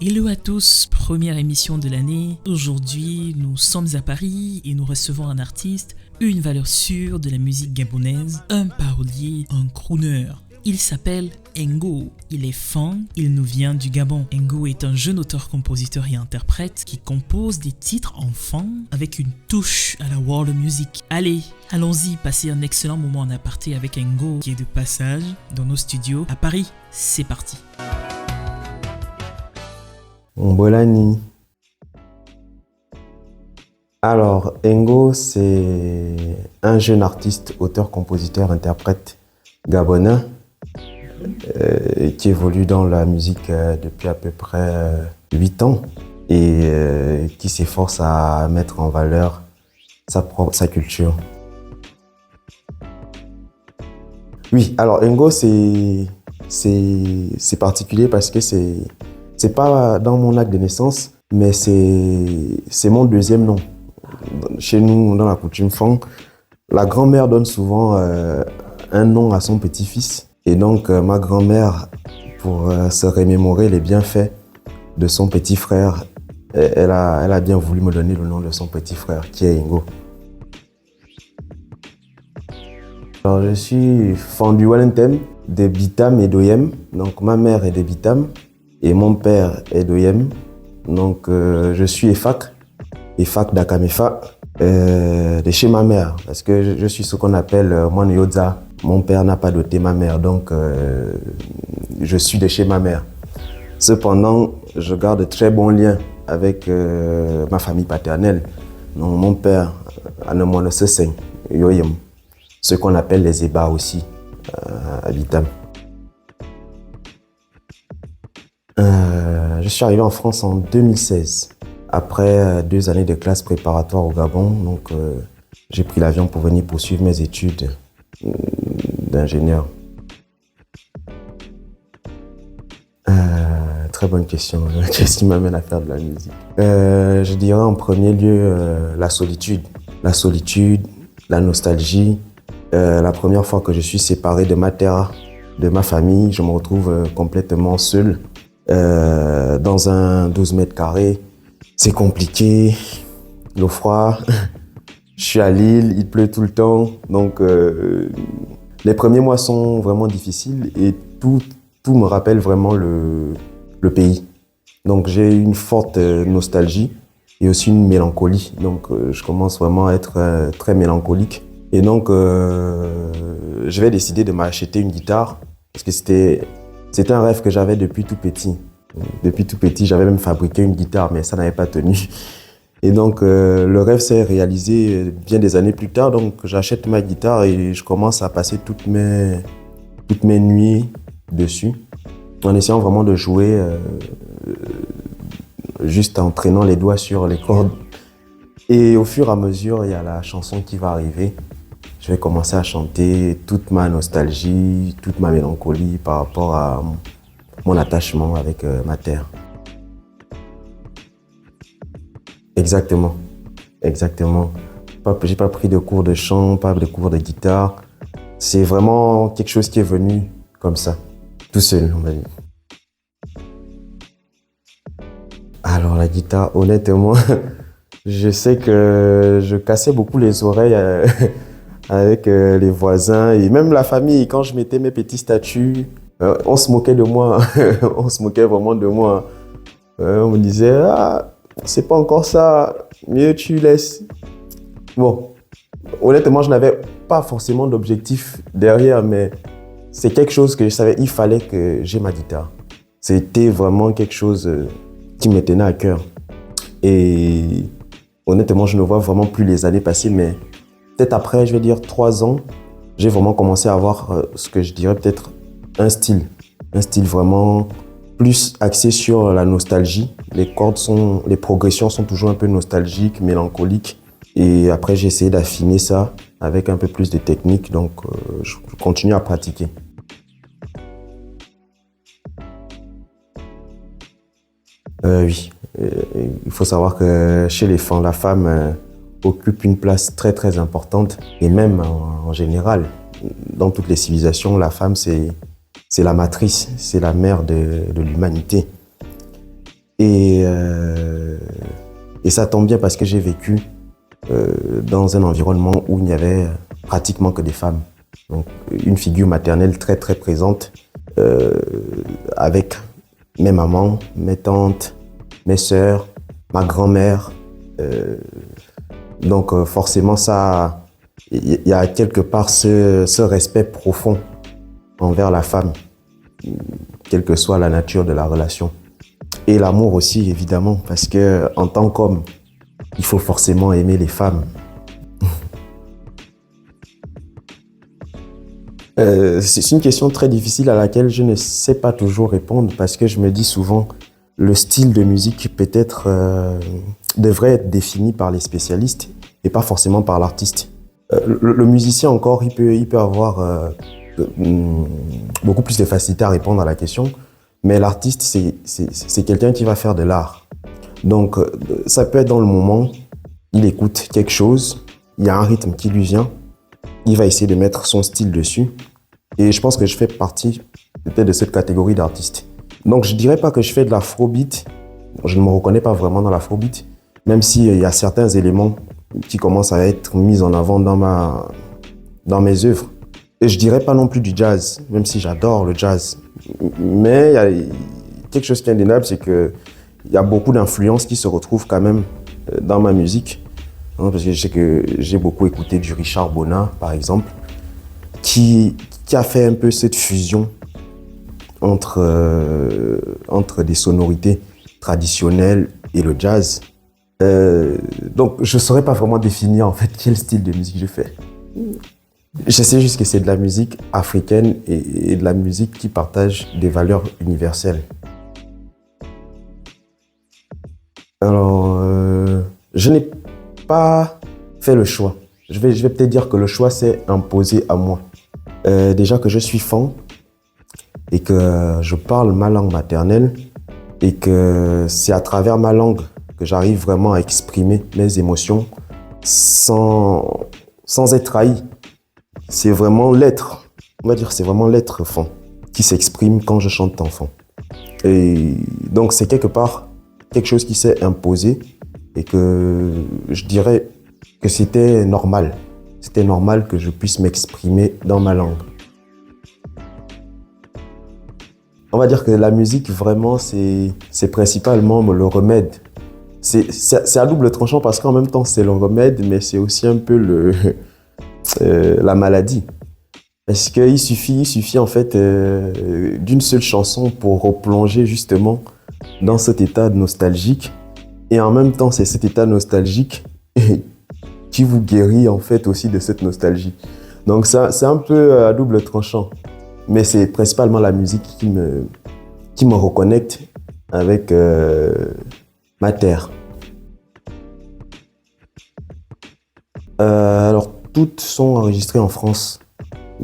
Hello à tous, première émission de l'année. Aujourd'hui, nous sommes à Paris et nous recevons un artiste, une valeur sûre de la musique gabonaise, un parolier, un crooner. Il s'appelle Ngo. Il est fan, il nous vient du Gabon. Ngo est un jeune auteur, compositeur et interprète qui compose des titres enfants avec une touche à la world music. Allez, allons-y passer un excellent moment en aparté avec Ngo qui est de passage dans nos studios à Paris. C'est parti. Mbolani. Alors, Ngo, c'est un jeune artiste, auteur, compositeur, interprète gabonais qui évolue dans la musique depuis à peu près 8 ans et qui s'efforce à mettre en valeur sa culture. Oui, alors Ngo, c'est particulier parce que c'est pas dans mon acte de naissance, mais c'est mon deuxième nom. Chez nous, dans la coutume Fang, la grand-mère donne souvent un nom à son petit-fils. Et donc, ma grand-mère, pour se remémorer les bienfaits de son petit frère, elle a bien voulu me donner le nom de son petit frère, qui est Ngo. Alors, je suis fan du Walentem, de Bitam et d'Oyem. Donc, ma mère est de Bitam. Et mon père est d'Oyem, donc je suis Efak d'Akamefa, de chez ma mère, parce que je suis ce qu'on appelle Moine Yodza. Mon père n'a pas doté ma mère, donc je suis de chez ma mère. Cependant, je garde de très bons liens avec ma famille paternelle. Donc, mon père, Anemone Seseng, Yoyem, ce qu'on appelle les Eba aussi, à Bitam. Je suis arrivé en France en 2016, après 2 années de classe préparatoire au Gabon. Donc, j'ai pris l'avion pour venir poursuivre mes études d'ingénieur. Très bonne question. Qu'est-ce qui m'amène à faire de la musique? Je dirais en premier lieu la solitude. La solitude, la nostalgie. La première fois que je suis séparé de ma terre, de ma famille, je me retrouve complètement seul. Dans un 12 mètres carrés, c'est compliqué, le froid, je suis à Lille, il pleut tout le temps, donc les premiers mois sont vraiment difficiles et tout me rappelle vraiment le pays. Donc j'ai une forte nostalgie et aussi une mélancolie, donc je commence vraiment à être très mélancolique. Et donc je vais décider de m'acheter une guitare parce que c'était un rêve que j'avais depuis tout petit. Depuis tout petit, j'avais même fabriqué une guitare, mais ça n'avait pas tenu. Et donc, le rêve s'est réalisé bien des années plus tard. Donc, j'achète ma guitare et je commence à passer toutes mes nuits dessus, en essayant vraiment de jouer juste en traînant les doigts sur les cordes. Et au fur et à mesure, il y a la chanson qui va arriver. Je vais commencer à chanter toute ma nostalgie, toute ma mélancolie par rapport à mon attachement avec ma terre. Exactement. J'ai pas pris de cours de chant, pas de cours de guitare. C'est vraiment quelque chose qui est venu comme ça, tout seul, on va dire. Alors la guitare, honnêtement, je sais que je cassais beaucoup les oreilles avec les voisins et même la famille. Quand je mettais mes petits statuts, on se moquait de moi, on se moquait vraiment de moi. On me disait, ah, c'est pas encore ça, mieux tu laisses. Bon, honnêtement, je n'avais pas forcément d'objectif derrière, mais c'est quelque chose que je savais, il fallait que j'ai ma guitare. C'était vraiment quelque chose qui me tenait à cœur. Et honnêtement, je ne vois vraiment plus les années passer, mais peut-être après, je vais dire 3 ans, j'ai vraiment commencé à avoir ce que je dirais peut-être un style vraiment plus axé sur la nostalgie. Les progressions sont toujours un peu nostalgiques, mélancoliques. Et après, j'ai essayé d'affiner ça avec un peu plus de technique, donc je continue à pratiquer. Oui, il faut savoir que chez les femmes, la femme occupe une place très très importante et même en général, dans toutes les civilisations, la femme c'est la matrice, c'est la mère de l'humanité. Et, et ça tombe bien parce que j'ai vécu dans un environnement où il n'y avait pratiquement que des femmes. Donc, une figure maternelle très très présente avec mes mamans, mes tantes, mes sœurs, ma grand-mère. Donc forcément, ça, il y a quelque part ce respect profond envers la femme, quelle que soit la nature de la relation. Et l'amour aussi, évidemment, parce que en tant qu'homme, il faut forcément aimer les femmes. C'est une question très difficile à laquelle je ne sais pas toujours répondre parce que je me dis souvent le style de musique peut-être devrait être défini par les spécialistes et pas forcément par l'artiste. Le musicien encore, il peut avoir beaucoup plus de facilité à répondre à la question, mais l'artiste, c'est quelqu'un qui va faire de l'art. Donc ça peut être dans le moment, il écoute quelque chose, il y a un rythme qui lui vient, il va essayer de mettre son style dessus. Et je pense que je fais partie peut-être de cette catégorie d'artistes. Donc je dirais pas que je fais de l'afrobeat. Je ne me reconnais pas vraiment dans l'afrobeat, même s'il y a certains éléments qui commencent à être mis en avant dans mes œuvres. Et je dirais pas non plus du jazz, même si j'adore le jazz. Mais il y a quelque chose qui est indéniable, c'est que il y a beaucoup d'influences qui se retrouvent quand même dans ma musique. Parce que je sais que j'ai beaucoup écouté du Richard Bona, par exemple, qui a fait un peu cette fusion entre des sonorités traditionnelles et le jazz. Donc, je ne saurais pas vraiment définir en fait quel style de musique je fais. Je sais juste que c'est de la musique africaine et de la musique qui partage des valeurs universelles. Alors, je n'ai pas fait le choix. Je vais peut-être dire que le choix s'est imposé à moi. Déjà que je suis fan et que je parle ma langue maternelle et que c'est à travers ma langue que j'arrive vraiment à exprimer mes émotions sans être trahi. C'est vraiment l'être, on va dire, c'est vraiment l'être fan qui s'exprime quand je chante enfant. Et donc c'est quelque part quelque chose qui s'est imposé et que je dirais que c'était normal. C'était normal que je puisse m'exprimer dans ma langue. On va dire que la musique, vraiment, c'est principalement le remède. C'est à double tranchant parce qu'en même temps, c'est le remède, mais c'est aussi un peu la maladie. Parce qu'il suffit en fait d'une seule chanson pour replonger justement dans cet état nostalgique. Et en même temps, c'est cet état nostalgique qui vous guérit en fait aussi de cette nostalgie. Donc c'est un peu à double tranchant. Mais c'est principalement la musique qui me reconnecte avec ma terre. Alors, toutes sont enregistrées en France.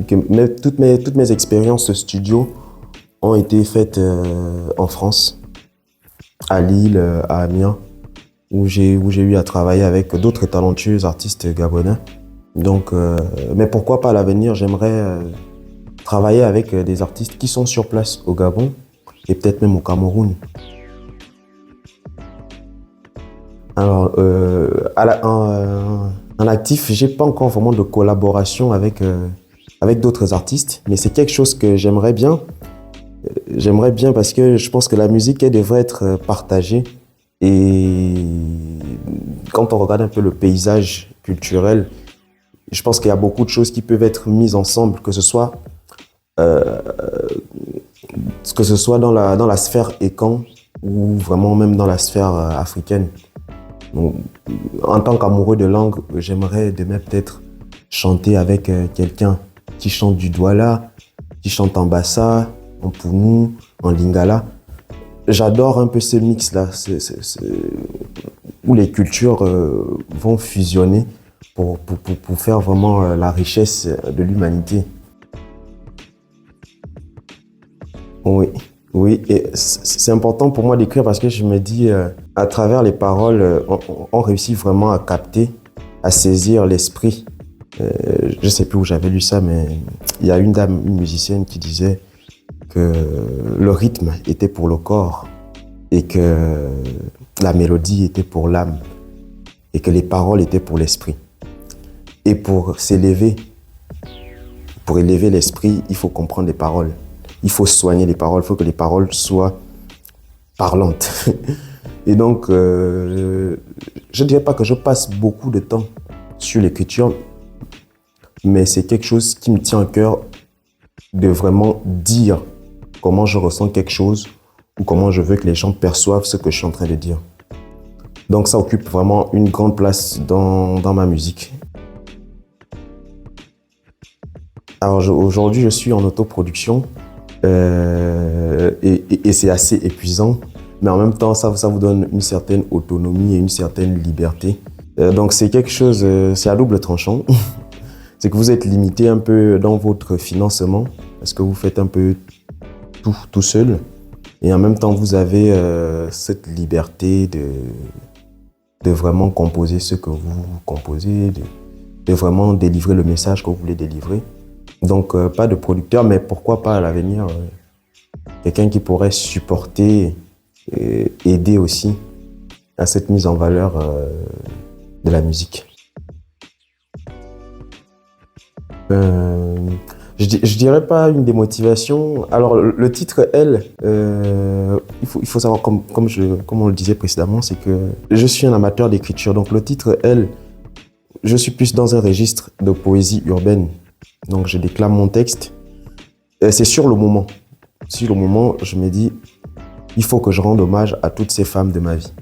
Toutes mes expériences studio ont été faites en France, à Lille, à Amiens, où j'ai eu à travailler avec d'autres talentueux artistes gabonais. Donc, mais pourquoi pas à l'avenir, j'aimerais travailler avec des artistes qui sont sur place au Gabon et peut-être même au Cameroun. Alors, en actif, j'ai pas encore vraiment de collaboration avec d'autres artistes, mais c'est quelque chose que j'aimerais bien. J'aimerais bien parce que je pense que la musique, elle devrait être partagée. Et quand on regarde un peu le paysage culturel, je pense qu'il y a beaucoup de choses qui peuvent être mises ensemble, que ce soit dans la sphère écan ou vraiment même dans la sphère africaine. Donc, en tant qu'amoureux de langue, j'aimerais demain peut-être chanter avec quelqu'un qui chante du Douala, qui chante en Bassa, en Poumou, en Lingala. J'adore un peu ce mix-là, où les cultures vont fusionner pour faire vraiment la richesse de l'humanité. Oui, et c'est important pour moi d'écrire parce que je me dis, à travers les paroles, on réussit vraiment à capter, à saisir l'esprit. Je ne sais plus où j'avais lu ça, mais il y a une musicienne qui disait que le rythme était pour le corps et que la mélodie était pour l'âme et que les paroles étaient pour l'esprit. Et pour s'élever, pour élever l'esprit, il faut comprendre les paroles. Il faut soigner les paroles, il faut que les paroles soient parlantes. Et donc, je ne dirais pas que je passe beaucoup de temps sur l'écriture, mais c'est quelque chose qui me tient à cœur de vraiment dire comment je ressens quelque chose ou comment je veux que les gens perçoivent ce que je suis en train de dire. Donc ça occupe vraiment une grande place dans ma musique. Alors aujourd'hui, je suis en autoproduction et c'est assez épuisant, mais en même temps, ça vous donne une certaine autonomie et une certaine liberté. Donc c'est quelque chose, c'est à double tranchant. C'est que vous êtes limité un peu dans votre financement parce que vous faites un peu tout seul. Et en même temps, vous avez cette liberté de vraiment composer ce que vous composez, de vraiment délivrer le message que vous voulez délivrer. Donc, pas de producteur, mais pourquoi pas à l'avenir, quelqu'un qui pourrait supporter et aider aussi à cette mise en valeur de la musique. Je dirais pas une démotivation. Alors, le titre Elle, il faut savoir, comme on le disait précédemment, c'est que je suis un amateur d'écriture. Donc, le titre Elle, je suis plus dans un registre de poésie urbaine. Donc, je déclame mon texte. C'est sur le moment. Sur le moment, je me dis, il faut que je rende hommage à toutes ces femmes de ma vie.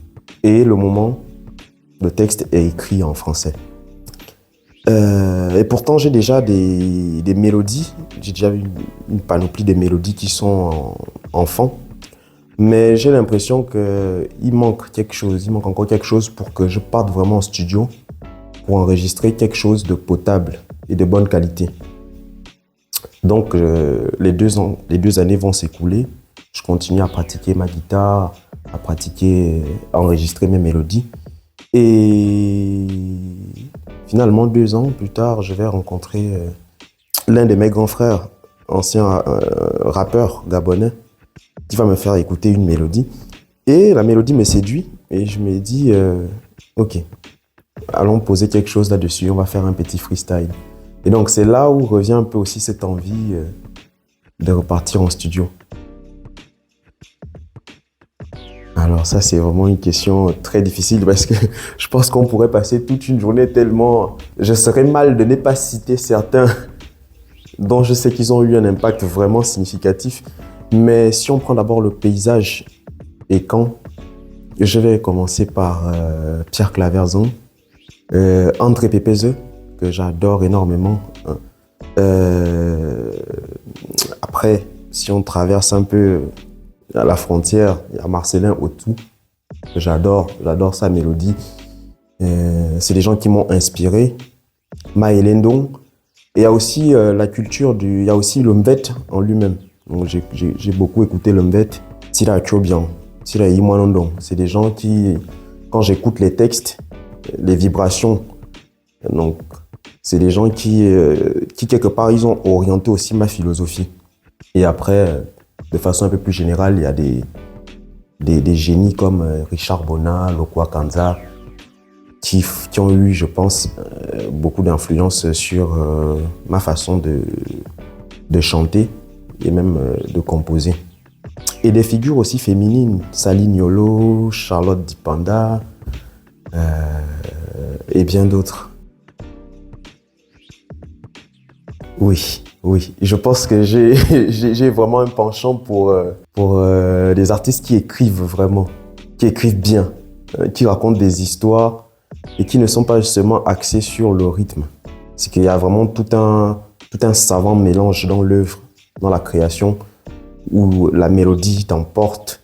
Et le moment, le texte est écrit en français. Et pourtant, j'ai déjà des mélodies. J'ai déjà une panoplie de mélodies qui sont enfants. Mais j'ai l'impression qu'il manque quelque chose. Il manque encore quelque chose pour que je parte vraiment en studio pour enregistrer quelque chose de potable et de bonne qualité. Donc, les 2 années vont s'écouler. Je continue à pratiquer ma guitare, à enregistrer mes mélodies. Et finalement, 2 ans plus tard, je vais rencontrer l'un de mes grands frères, ancien rappeur gabonais, qui va me faire écouter une mélodie. Et la mélodie me séduit et je me dis, ok, allons poser quelque chose là-dessus, on va faire un petit freestyle. Et donc, c'est là où revient un peu aussi cette envie de repartir en studio. Alors ça, c'est vraiment une question très difficile parce que je pense qu'on pourrait passer toute une journée tellement... Je serais mal de ne pas citer certains dont je sais qu'ils ont eu un impact vraiment significatif. Mais si on prend d'abord le paysage et quand, je vais commencer par Pierre Claverzon, André Pépézeux, que j'adore énormément. Après, si on traverse un peu à la frontière, il y a Marcelin Autou, que j'adore sa mélodie. C'est des gens qui m'ont inspiré. Maëlène Dong. Et il y a aussi la culture il y a aussi le Mvet en lui-même. Donc j'ai beaucoup écouté le Mvet. Sira Chobian, Sira Imwanondong. C'est des gens qui, quand j'écoute les textes, les vibrations, donc c'est des gens qui quelque part, ils ont orienté aussi ma philosophie. Et après, de façon un peu plus générale, il y a des génies comme Richard Bona, Lokwa Kanza, qui ont eu, je pense, beaucoup d'influence sur ma façon de chanter et même de composer. Et des figures aussi féminines, Sally Niolo, Charlotte Dipanda et bien d'autres. Oui, je pense que j'ai vraiment un penchant pour des artistes qui écrivent vraiment, qui écrivent bien, qui racontent des histoires et qui ne sont pas justement axés sur le rythme. C'est qu'il y a vraiment tout un savant mélange dans l'œuvre, dans la création, où la mélodie t'emporte,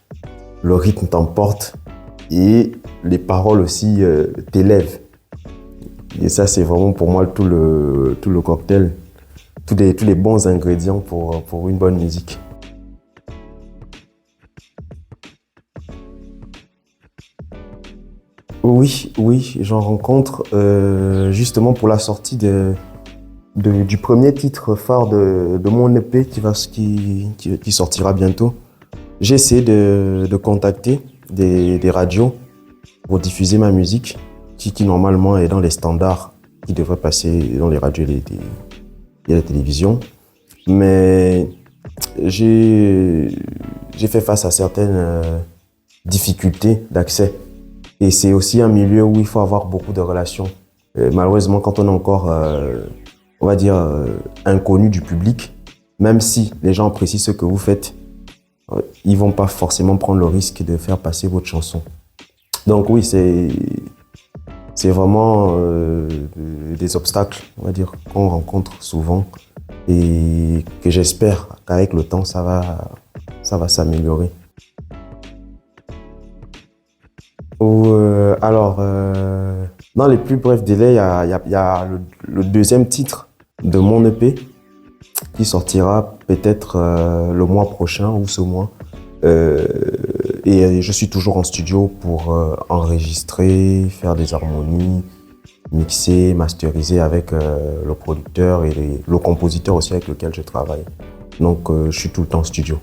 le rythme t'emporte et les paroles aussi t'élèvent. Et ça, c'est vraiment pour moi tout le cocktail. Tous les bons ingrédients pour une bonne musique. Oui, j'en rencontre justement pour la sortie du premier titre phare de mon EP qui sortira bientôt. j'ai essayé de contacter des radios pour diffuser ma musique, qui normalement est dans les standards qui devraient passer dans les radios et la télévision. Mais j'ai fait face à certaines difficultés d'accès. Et c'est aussi un milieu où il faut avoir beaucoup de relations. Malheureusement, quand on est encore, on va dire, inconnu du public, même si les gens apprécient ce que vous faites, ils vont pas forcément prendre le risque de faire passer votre chanson. Donc oui, c'est vraiment des obstacles, on va dire, qu'on rencontre souvent et que j'espère qu'avec le temps, ça va s'améliorer. Dans les plus brefs délais, il y a le deuxième titre de mon EP qui sortira peut-être le mois prochain ou ce mois. Et je suis toujours en studio pour enregistrer, faire des harmonies, mixer, masteriser avec le producteur et le compositeur aussi avec lequel je travaille. Donc je suis tout le temps en studio.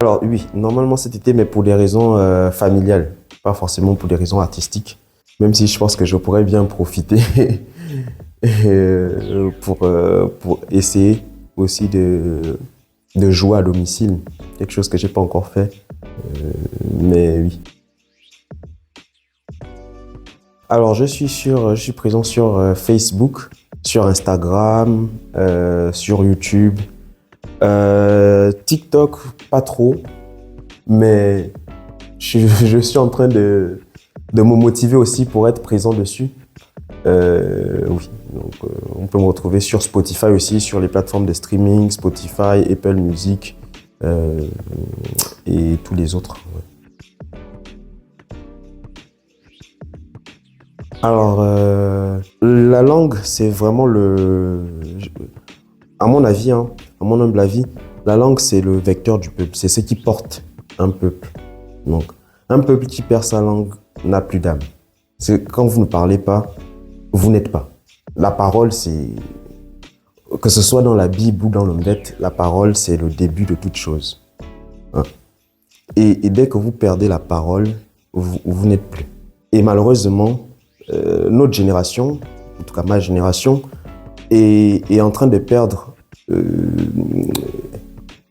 Alors oui, normalement cet été, mais pour des raisons familiales, pas forcément pour des raisons artistiques, même si je pense que je pourrais bien profiter pour essayer aussi de jouer à domicile, quelque chose que j'ai pas encore fait, mais oui. Alors je suis présent sur Facebook, sur Instagram, sur YouTube, TikTok pas trop, mais je suis en train de me motiver aussi pour être présent dessus. Oui, donc on peut me retrouver sur Spotify aussi, sur les plateformes de streaming, Spotify, Apple Music et tous les autres. Ouais. Alors, la langue, c'est vraiment à mon avis, à mon humble avis, la langue, c'est le vecteur du peuple, c'est ce qui porte un peuple. Donc, un peuple qui perd sa langue n'a plus d'âme. C'est quand vous ne parlez pas, vous n'êtes pas. La parole, c'est... Que ce soit dans la Bible ou dans l'omelette, la parole, c'est le début de toute chose. Hein? Et dès que vous perdez la parole, vous n'êtes plus. Et malheureusement, notre génération, en tout cas ma génération, est en train de perdre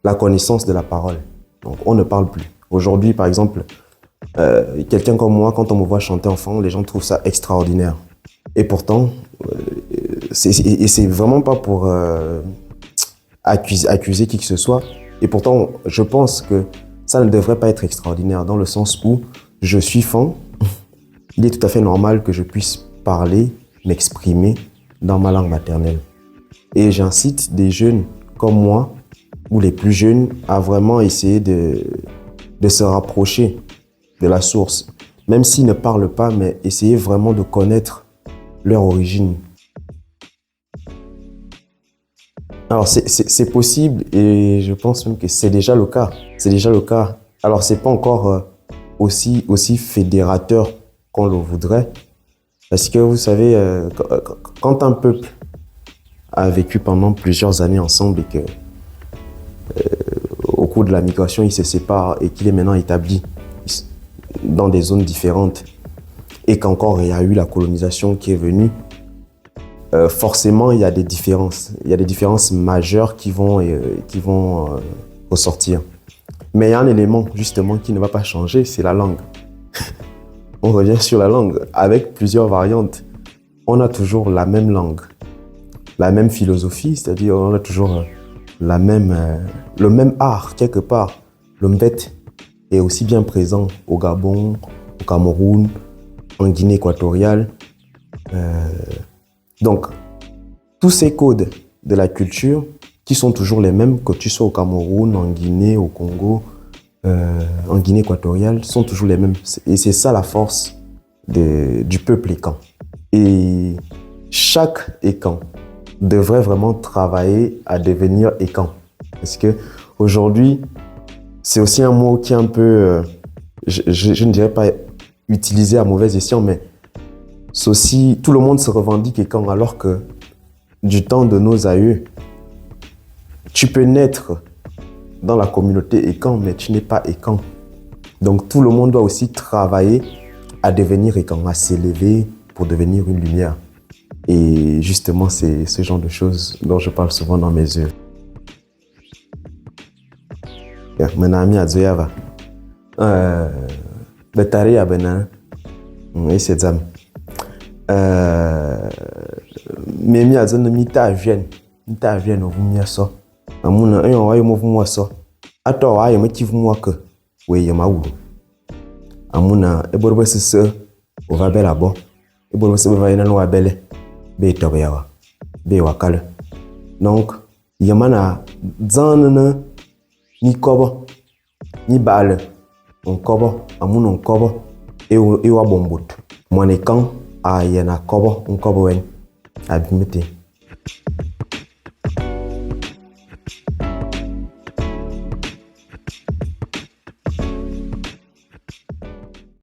la connaissance de la parole. Donc, on ne parle plus. Aujourd'hui, par exemple, quelqu'un comme moi, quand on me voit chanter enfant, les gens trouvent ça extraordinaire. Et pourtant, c'est vraiment pas pour accuser qui que ce soit. Et pourtant, je pense que ça ne devrait pas être extraordinaire dans le sens où je suis fan. Il est tout à fait normal que je puisse parler, m'exprimer dans ma langue maternelle. Et j'incite des jeunes comme moi, ou les plus jeunes, à vraiment essayer de se rapprocher de la source. Même s'ils ne parlent pas, mais essayer vraiment de connaître leur origine. Alors c'est possible et je pense même que c'est déjà le cas. C'est déjà le cas. Alors c'est pas encore aussi fédérateur qu'on le voudrait. Parce que vous savez, quand un peuple a vécu pendant plusieurs années ensemble et que au cours de la migration, il se sépare et qu'il est maintenant établi dans des zones différentes et qu'encore il y a eu la colonisation qui est venue, forcément il y a des différences. Il y a des différences majeures qui vont ressortir. Mais il y a un élément justement qui ne va pas changer, c'est la langue. On revient sur la langue. Avec plusieurs variantes, on a toujours la même langue, la même philosophie, c'est-à-dire on a toujours le même art quelque part. Le mbet est aussi bien présent au Gabon, au Cameroun, en Guinée équatoriale. Donc, tous ces codes de la culture qui sont toujours les mêmes, que tu sois au Cameroun, en Guinée, au Congo, en Guinée équatoriale, sont toujours les mêmes. Et c'est ça la force du peuple écan. Et chaque écan devrait vraiment travailler à devenir écan. Parce que aujourd'hui, c'est aussi un mot qui est un peu, je ne dirais pas utilisé à mauvais escient, mais c'est aussi, tout le monde se revendique écan, alors que du temps de nos aïeux, tu peux naître dans la communauté Ekan, mais tu n'es pas Ekan. Donc tout le monde doit aussi travailler à devenir Ekan, à s'élever pour devenir une lumière. Et justement, c'est ce genre de choses dont je parle souvent dans mes œuvres. Menami azoyava. Betari abena. Et c'est ça. Memi azona mita vienne au vumia so. Amuna un wa yo movumwa so. Ato wa yo meti vumwa ke. We yo mawulu. Amuna eborbe sese o va bela bo. Eborbe sese va ina no wa bele. Be tobe yawa. Be wakale. Donc yamana zanana ni kobo ni bale on kobo amuna on kobo e wa bombut. Monekan a yana kobo on kobo wen abimete